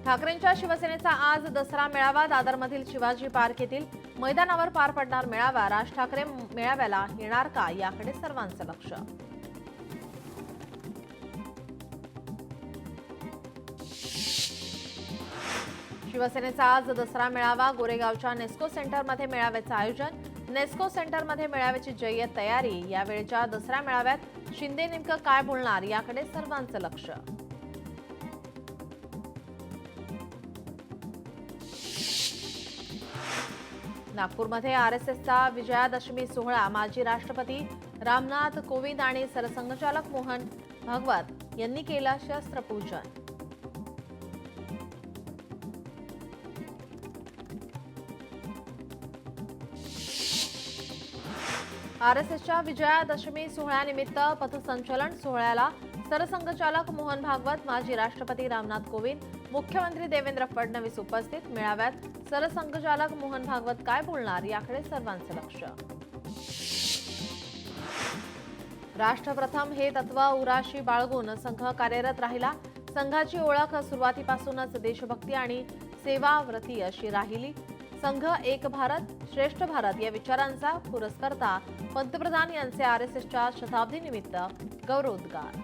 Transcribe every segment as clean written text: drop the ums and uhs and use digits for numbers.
ठाकरेंच्या शिवसेनेचा आज दसरा मेळावा दादरमधील शिवाजी पार्क येथील मैदानावर पार पडणार मेळावा. राज ठाकरे मेळाव्याला येणार का याकडे सर्वांचं लक्ष. शिवसेनेचा आज दसरा मेळावा. गोरेगावच्या नेस्को सेंटरमध्ये मेळाव्याचं आयोजन. नेस्को सेंटरमध्ये मेळाव्याची जय्यत तयारी. यावेळच्या दसरा मेळाव्यात शिंदे नेमकं काय बोलणार याकडे सर्वांचं लक्ष. नागपूरमध्ये आरएसएसचा विजयादशमी सोहळा. माजी राष्ट्रपती रामनाथ कोविंद आणि सरसंघचालक मोहन भागवत यांनी केलं शस्त्रपूजन. आरएसएसच्या विजयादशमी सोहळ्यानिमित्त पथसंचलन सोहळ्याला सरसंघचालक मोहन भागवत, माजी राष्ट्रपती रामनाथ कोविंद, मुख्यमंत्री देवेंद्र फडणवीस उपस्थित. मेळाव्यात सरसंघचालक मोहन भागवत काय बोलणार याकडे सर्वांचं लक्ष. राष्ट्र प्रथम हे तत्व उराशी बाळगून संघ कार्यरत राहिला. संघाची ओळख सुरुवातीपासूनच देशभक्ती आणि सेवाव्रती अशी राहिली. संघ एक भारत श्रेष्ठ भारत या विचारांचा पुरस्कर्ता पंतप्रधान यांचे आरएसएसच्या शताब्दीनिमित्त गौरवोद्गार.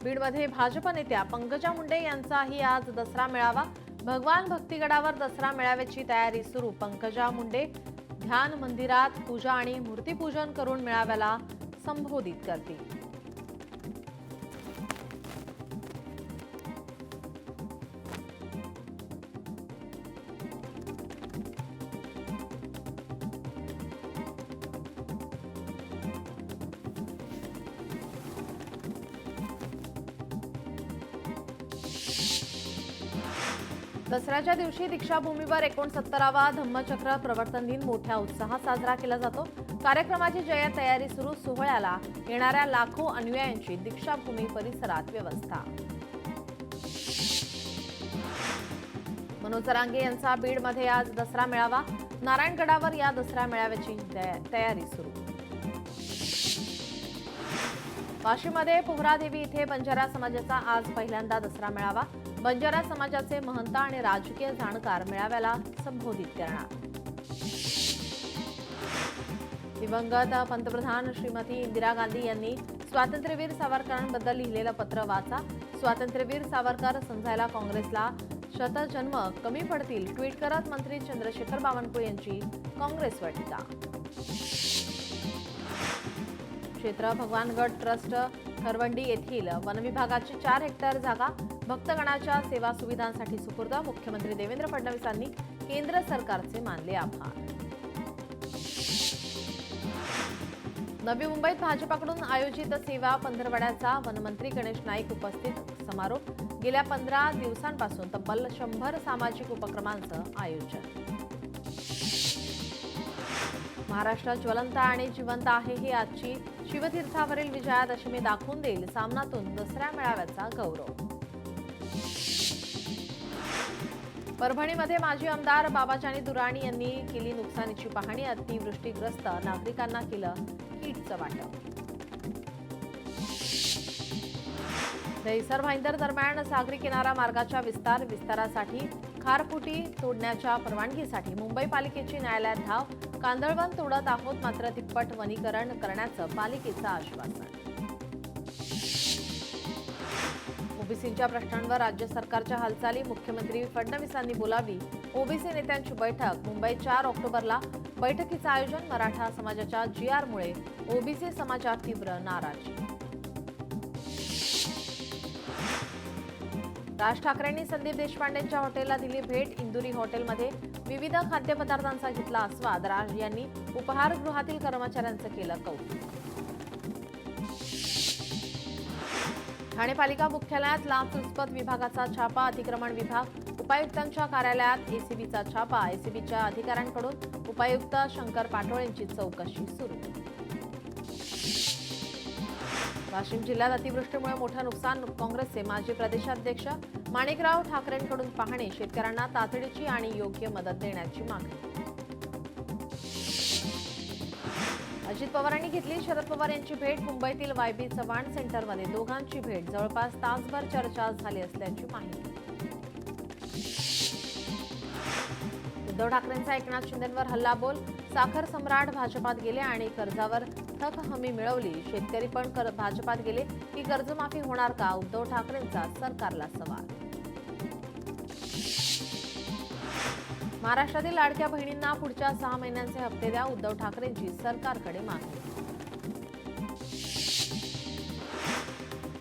बीडमध्ये भाजप नेत्या पंकजा मुंडे यांचाही आज दसरा मेळावा. भगवान भक्तिगडावर दसरा मेळाव्याची तयारी सुरू. पंकजा मुंडे ध्यान मंदिरात पूजा आणि मूर्तीपूजन करून मेळाव्याला संबोधित करतील. दसऱ्याच्या दिवशी दीक्षाभूमीवर 69वा धम्मचक्र प्रवर्तन दिन मोठ्या उत्साहात साजरा केला जातो. कार्यक्रमाची जय्यत तयारी सुरू. सोहळ्याला येणाऱ्या लाखो अनुयायांची दीक्षाभूमी परिसरात व्यवस्था. मनोज जरांगे यांचा बीडमध्ये आज दसरा मेळावा. नारायणगडावर या दसरा मेळाव्याची तयारी सुरू. वाशीमध्ये पोहरादेवी इथे बंजारा समाजाचा आज पहिल्यांदा दसरा मेळावा. बंजारा समाजाचे महंत आणि राजकीय जाणकार मेळाव्याला संबोधित करणार. दिवंगत पंतप्रधान श्रीमती इंदिरा गांधी यांनी स्वातंत्र्यवीर सावरकरांबद्दल लिहिलेलं पत्र वाचा. स्वातंत्र्यवीर सावरकर समजायला काँग्रेसला शतजन्म कमी पडतील. ट्विट करत मंत्री चंद्रशेखर बावनकुळे यांची काँग्रेसवर टीका. क्षेत्र भगवानगड ट्रस्ट खरवंडी येथील वनविभागाची 4 हेक्टर जागा भक्तगणाच्या सेवा सुविधांसाठी सुपूर्द. मुख्यमंत्री देवेंद्र फडणवीसांनी केंद्र सरकारचे मानले आभार. नवी मुंबईत भाजपाकडून आयोजित सेवा पंधरवड्याचा वनमंत्री गणेश नाईक उपस्थित. समारोप. गेल्या 15 दिवसांपासून तब्बल 100 सामाजिक उपक्रमांचं आयोजन. महाराष्ट्र ज्वलंत आणि जिवंत आहे ही आजची शिवतीर्थावरील विजयादशमी दाखवून देईल. सामनातून दसऱ्या मेळाव्याचा गौरव. परभणीमध्ये माजी आमदार बाबाजानी दुराणी यांनी केली नुकसानीची पाहणी. अतिवृष्टीग्रस्त नागरिकांना केलं किटचं वाटप. दहिसर भाईंदर दरम्यान सागरी किनारा मार्गाच्या विस्तारासाठी खारफुटी तोडण्याच्या परवानगीसाठी मुंबई पालिकेची न्यायालयात धाव. कांदळवन तोडत आहोत मात्र तिप्पट वनीकरण करण्याचं पालिकेचं आश्वासन. ओबीसींच्या प्रश्नांवर राज्य सरकारच्या हालचाली. मुख्यमंत्री फडणवीसांनी बोलावी ओबीसी नेत्यांची बैठक. मुंबईत 4 ऑक्टोबरला बैठकीचं आयोजन. मराठा समाजाच्या जीआरमुळे ओबीसी समाजात तीव्र नाराजी. राज ठाकरेंनी संदीप देशपांडेंच्या हॉटेलला दिली भेट. इंदुरी हॉटेलमध्ये विविध खाद्यपदार्थांचा घेतला आस्वाद. राज यांनी उपहारगृहातील कर्मचाऱ्यांचं केलं कौतुक. ठाणे पालिका मुख्यालयात लाचलुचपत विभागाचा छापा. अतिक्रमण विभाग. उपायुक्तांच्या कार्यालयात एसीबीचा छापा. एसीबीच्या अधिकाऱ्यांकडून उपायुक्त शंकर पाटोळेंची चौकशी सुरू. वाशिम जिल्ह्यात अतिवृष्टीमुळे मोठं नुकसान. काँग्रेसचे माजी प्रदेशाध्यक्ष माणिकराव ठाकरेंकडून पाहणी. शेतकऱ्यांना तातडीची आणि योग्य मदत देण्याची मागणी. अजित पवारांनी घेतली शरद पवार यांची भेट. मुंबईतील वायबी चव्हाण सेंटरमध्ये दोघांची भेट. जवळपास तासभर चर्चा झाली असल्याची माहिती. उद्धव ठाकरेंचा एकनाथ शिंदेंवर हल्लाबोल. साखर सम्राट भाजपात गेले आणि कर्जावर थक हमी मिळवली. शेतकरी पण भाजपात गेले की कर्जमाफी होणार का? उद्धव ठाकरेंचा सरकारला सवाल. महाराष्ट्रातील लाडक्या बहिणींना पुढच्या 6 महिन्यांचे हप्ते द्या. उद्धव ठाकरेंची सरकारकडे मागणी.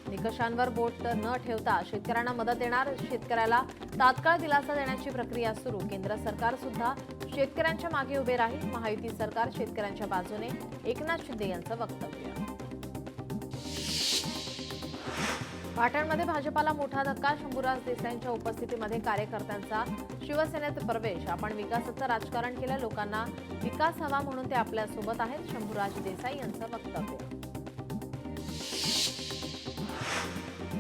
निकषांवर बोट न ठेवता शेतकऱ्यांना मदत देणार. शेतकऱ्याला तात्काळ दिलासा देण्याची प्रक्रिया सुरू. केंद्र सरकार सुद्धा शेतकऱ्यांच्या मागे उभे राहील. महायुती सरकार शेतकऱ्यांच्या बाजूने. एकनाथ शिंदे यांचं वक्तव्य. पाटणमध्ये भाजपाला मोठा धक्का. शंभूराज देसाईंच्या उपस्थितीमध्ये कार्यकर्त्यांचा शिवसेनेत प्रवेश. आपण विकासाचं राजकारण केलं. लोकांना विकास हवा म्हणून ते आपल्या सोबत आहेत. शंभूराज देसाई यांचं वक्तव्य.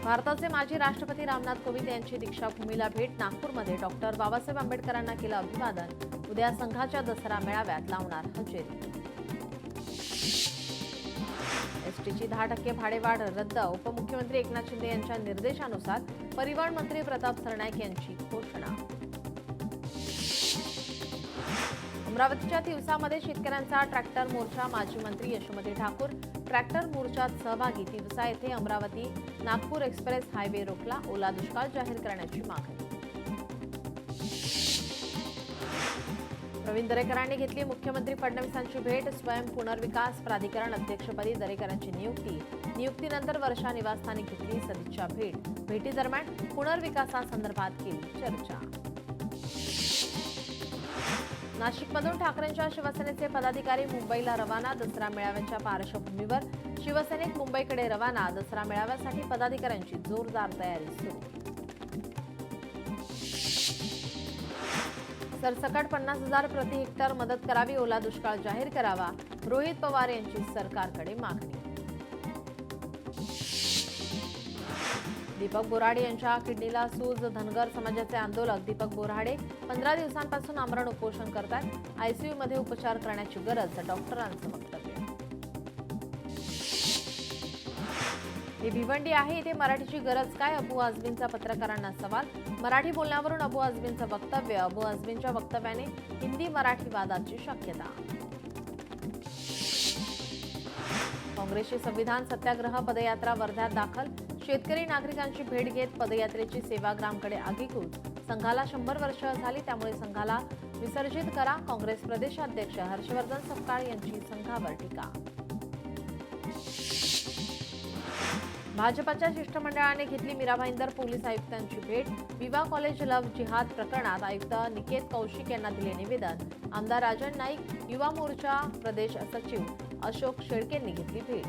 भारताचे माजी राष्ट्रपती रामनाथ कोविंद यांची दीक्षाभूमीला भेट. नागपूरमध्ये डॉक्टर बाबासाहेब आंबेडकरांना केलं अभिवादन. उद्या संघाच्या दसरा मेळाव्यात लावणार हजेरी. एसटीची 10% भाडेवाढ रद्द. उपमुख्यमंत्री एकनाथ शिंदे यांच्या निर्देशानुसार परिवहन मंत्री प्रताप सरनाईक यांची घोषणा. अमरावतीच्या तिवसामध्ये शेतकऱ्यांचा ट्रॅक्टर मोर्चा. माजी मंत्री यशोमती ठाकूर ट्रॅक्टर मोर्चात सहभागी. तिवसा येथे अमरावती नागपूर एक्सप्रेस हायवे रोखला. ओला दुष्काळ जाहीर करण्याची मागणी. प्रवीण दरेकरांनी घेतली मुख्यमंत्री फडणवीसांची भेट. स्वयं पुनर्विकास प्राधिकरण अध्यक्षपदी दरेकरांची नियुक्ती. नियुक्तीनंतर वर्षा निवासस्थानी घेतली सदिच्छा भेट. भेटीदरम्यान पुनर्विकासासंदर्भात केली चर्चा. नाशिकमधून ठाकरेंच्या शिवसेनेचे पदाधिकारी मुंबईला रवाना. दसरा मेळाव्याच्या पार्श्वभूमीवर शिवसैनिक मुंबईकडे रवाना. दसरा मेळाव्यासाठी पदाधिकाऱ्यांची जोरदार तयारी सुरू. सरसकट 50,000 प्रति हेक्टर मदत करावी. ओला दुष्काळ जाहीर करावा. रोहित पवार यांची सरकारकडे मागणी. दीपक बोराडे यांच्या किडनीला सूज. धनगर समाजाचे आंदोलक दीपक बोराडे 15 दिवसांपासून आमरण उपोषण करतात. आयसीयू मध्ये उपचार करण्याची गरज. डॉक्टरांचं वक्तव्य. ही भिवंडी आहे, इथे मराठीची गरज काय? अबू आझमींचा पत्रकारांना सवाल. मराठी बोलण्यावरून अबू आझमींचं वक्तव्य. अबू आझमींच्या वक्तव्याने हिंदी मराठी वादाची शक्यता. काँग्रेसची संविधान सत्याग्रह पदयात्रा वर्ध्यात दाखल. शेतकरी नागरिकांची भेट घेत पदयात्रेची सेवाग्रामकडे आगीकूच. संघाला 100 वर्ष झाली, त्यामुळे संघाला विसर्जित करा. काँग्रेस प्रदेशाध्यक्ष हर्षवर्धन सपकाळ यांची संघावर टीका. भाजपच्या शिष्टमंडळाने घेतली मीरा भाईंदर पोलीस आयुक्तांची भेट. विवा कॉलेज लव्ह जिहाद प्रकरणात आयुक्त निकेत कौशिक यांना दिले निवेदन. आमदार राजन नाईक, युवा मोर्चा प्रदेश सचिव अशोक शेळकेंनी घेतली भेट.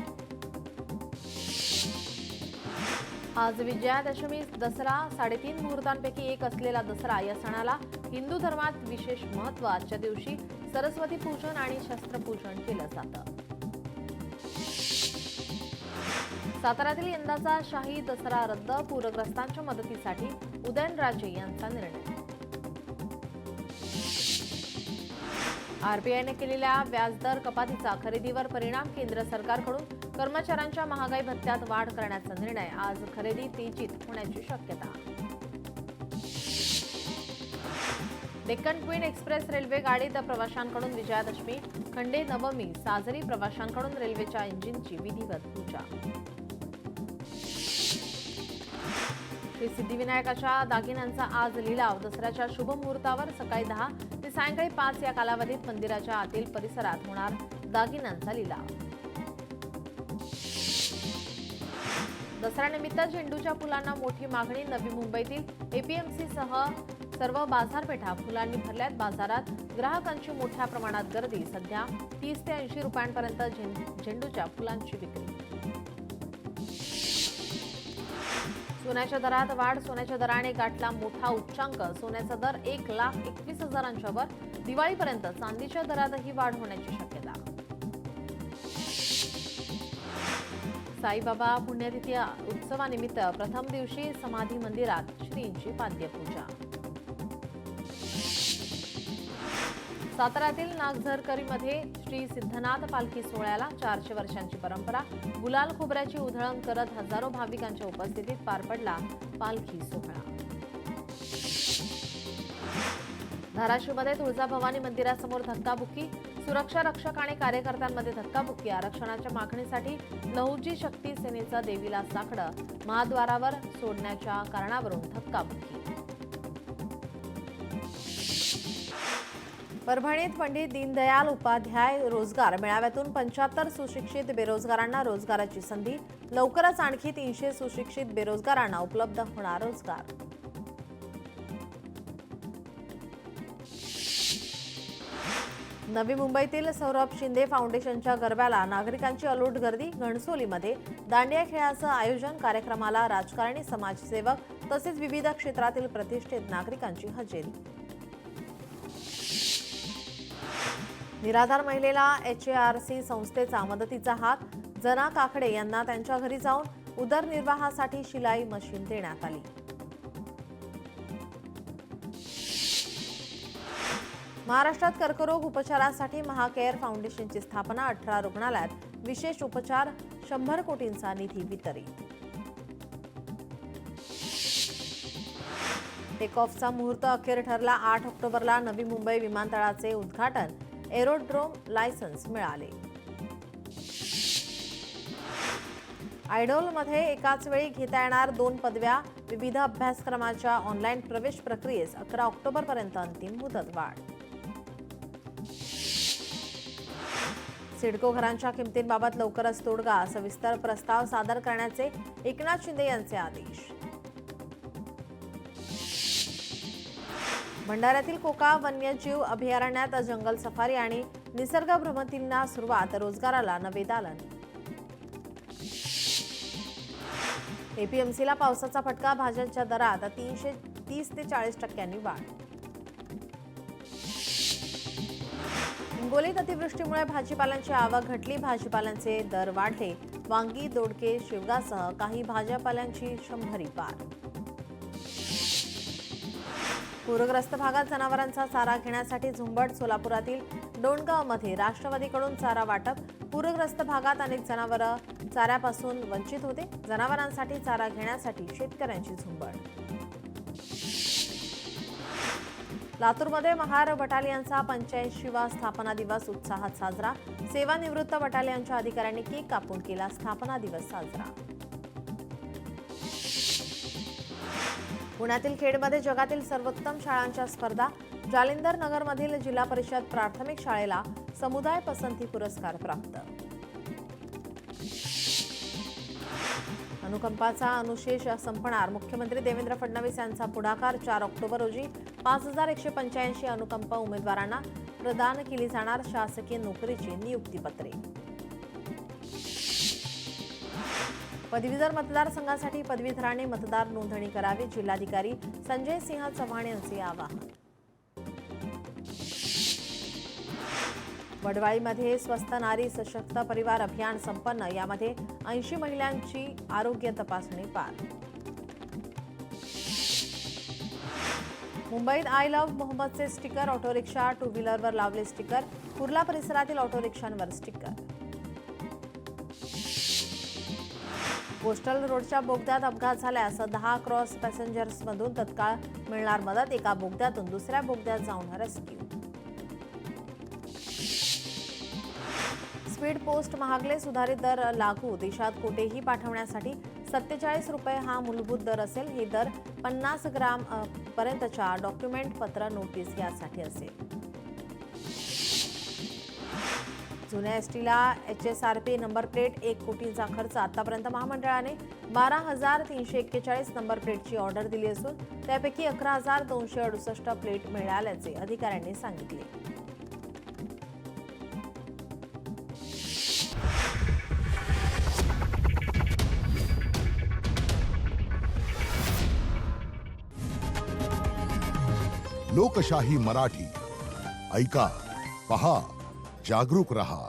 आज विजयादशमी दसरा. 3.5 मुहूर्तांपैकी एक असलेला दसरा. या सणाला हिंदू धर्मात विशेष महत्त्व. आजच्या दिवशी सरस्वती पूजन आणि शस्त्रपूजन केलं जातं. साताऱ्यातील यंदाचा शाही दसरा रद्द. पूरग्रस्तांच्या मदतीसाठी उदयनराजे यांचा निर्णय. आरबीआयने केलेल्या व्याजदर कपातीचा खरेदीवर परिणाम. केंद्र सरकारकडून कर्मचाऱ्यांच्या महागाई भत्त्यात वाढ करण्याचा निर्णय. आज खरेदी तेजीत होण्याची शक्यता. डेक्कन क्वीन एक्सप्रेस रेल्वे गाडीत प्रवाशांकडून विजयादशमी खंडे नवमी साजरी. प्रवाशांकडून रेल्वेच्या इंजिनची विधिवत पूजा. श्री सिद्धिविनायकाच्या दागिन्यांचा आज लिलाव. दसऱ्याच्या शुभ मुहूर्तावर सकाळी 10 ते सायंकाळी 5 या कालावधीत मंदिराच्या आतील परिसरात होणार दागिन्यांचा लिलाव. दसऱ्यानिमित्त झेंडूच्या फुलांना मोठी मागणी. नवी मुंबईतील एपीएमसीसह सर्व बाजारपेठा फुलांनी भरल्यात. बाजारात ग्राहकांची मोठ्या प्रमाणात गर्दी. सध्या 30 ते 80 रुपयांपर्यंत झेंडूच्या फुलांची विक्री. सोन्याच्या दरात वाढ. सोन्याच्या दराने गाठला मोठा उच्चांक. सोन्याचा दर 1,21,000 वर. दिवाळीपर्यंत चांदीच्या दरातही वाढ होण्याची शक्यता. साईबाबा पुण्यतिथी उत्सवानिमित्त प्रथम दिवशी समाधी मंदिरात श्रींची पाद्यपूजा. साताऱ्यातील नागझरकरीमध्ये श्री सिद्धनाथ पालखी सोहळ्याला 400 वर्षांची परंपरा. गुलाल खोबऱ्याची उधळण करत हजारो भाविकांच्या उपस्थितीत पार पडला पालखी सोहळा. धाराशिवमध्ये तुळजाभवानी मंदिरासमोर धक्काबुक्की. सुरक्षा रक्षक आणि कार्यकर्त्यांमध्ये धक्काबुक्की. आरक्षणाच्या मागणीसाठी लहुजी शक्ती सेनेचं देवीला साकडं महाद्वारावर सोडण्याच्या कारणावरून धक्काबुक्की. परभणीत पंडित दीनदयाल उपाध्याय रोजगार मेळाव्यातून 75 सुशिक्षित बेरोजगारांना रोजगाराची संधी. लवकरच आणखी 300 सुशिक्षित बेरोजगारांना उपलब्ध होणार रोजगार. नवी मुंबईतील सौरभ शिंदे फाउंडेशनच्या गरब्याला नागरिकांची अलोट गर्दी. घणसोलीमध्ये दांडिया खेळाचं आयोजन. कार्यक्रमाला राजकारणी, समाजसेवक तसेच विविध क्षेत्रातील प्रतिष्ठित नागरिकांची हजेरी. निराधार महिलेला HARC संस्थेचा मदतीचा हात. जना काकडे यांना त्यांच्या घरी जाऊन उदरनिर्वाहासाठी शिलाई मशीन देण्यात आली. महाराष्ट्रात कर्करोग उपचारासाठी महाकेअर फाउंडेशनची स्थापना. 18 रुग्णालयात विशेष उपचार. 100 कोटींचा निधी वितरित. टेक ऑफचा मुहूर्त अखेर ठरला. 8 ऑक्टोबरला नवी मुंबई विमानतळाचे उद्घाटन. एरोड्रोम लायसन्स मिळाले. आयडॉलमध्ये एकाच वेळी घेता येणार 2 पदव्या. विविध अभ्यासक्रमाच्या ऑनलाईन प्रवेश प्रक्रियेस 11 ऑक्टोबरपर्यंत अंतिम मुदतवाढ. सिडको घरांच्या किमतींबाबत लवकरच तोडगा. सविस्तर प्रस्ताव सादर करण्याचे एकनाथ शिंदे यांचे आदेश. भंडाऱ्यातील कोका वन्यजीव अभयारण्यात जंगल सफारी आणि निसर्ग भ्रमंतींना सुरुवात. रोजगाराला नवे दालन. APMCला पावसाचा फटका. भाज्यांच्या दरात 330 ते 40% वाढ. हिंगोलीत अतिवृष्टीमुळे भाजीपाल्यांची आवक घटली. भाजीपाल्यांचे दर वाढले. वांगी, दोडके, शेवगासह काही भाजीपाल्यांची 100 पार. पूरग्रस्त भागात जनावरांचा चारा घेण्यासाठी झुंबड. सोलापुरातील डोणगावमध्ये राष्ट्रवादीकडून चारा वाटप. पूरग्रस्त भागात अनेक जनावरं चाऱ्यापासून वंचित होते. जनावरांसाठी चारा घेण्यासाठी शेतकऱ्यांची झुंबड. लातूरमध्ये महार बटालियनचा 85वा स्थापना दिवस उत्साहात साजरा. सेवानिवृत्त बटालियनच्या अधिकाऱ्यांनी केक कापून केला स्थापना दिवस साजरा. पुण्यातील खेडमध्ये जगातील सर्वोत्तम शाळांच्या स्पर्धा. जालिंदर नगरमधील जिल्हा परिषद प्राथमिक शाळेला समुदाय पसंती पुरस्कार प्राप्त. अनुकंपाचा अनुशेष संपणार. मुख्यमंत्री देवेंद्र फडणवीस यांचा पुढाकार. 4 ऑक्टोबर रोजी 5185 अनुकंप उमेदवारांना प्रदान केली जाणार शासकीय नोकरीची नियुक्तीपत्रे. पदवीधर मतदारसंघासाठी पदवीधरांनी मतदार नोंदणी करावी. जिल्हाधिकारी संजय सिंह चव्हाण यांचे आवाहन. वडवाळीमध्ये स्वस्थ नारी सशक्त परिवार अभियान संपन्न. यामध्ये 80 महिलांची आरोग्य तपासणी पार. मुंबईत आय लव्ह मोहम्मदचे स्टिकर. ऑटो रिक्षा, 2 व्हीलरवर लावले स्टिकर. कुर्ला परिसरातील ऑटो रिक्षांवर स्टिकर. कोस्टल रोडच्या बोगद्यात अपघात झाल्यास 10 क्रॉस पॅसेंजर्समधून तत्काळ मिळणार मदत. एका बोगद्यातून दुसऱ्या बोगद्यात जाऊन रेस्क्यू. Speed post महागले. सुधारित दर लागू. देशात कोठेही पाठवण्यासाठी 47 रुपये हा मूलभूत दर असेल. हे दर 50 ग्राम पर्यंतच्या डॉक्युमेंट, पत्र, नोटीस यासाठी असेल. जुन्या एसटीला HSRP नंबर प्लेट 1 कोटींचा खर्च. आतापर्यंत महामंडळाने 12,341 नंबर प्लेटची ऑर्डर दिली असून त्यापैकी 11,268 प्लेट मिळाल्याचे अधिकाऱ्यांनी सांगितले. लोकशाही मराठी ऐका, पहा, जागरूक रहा.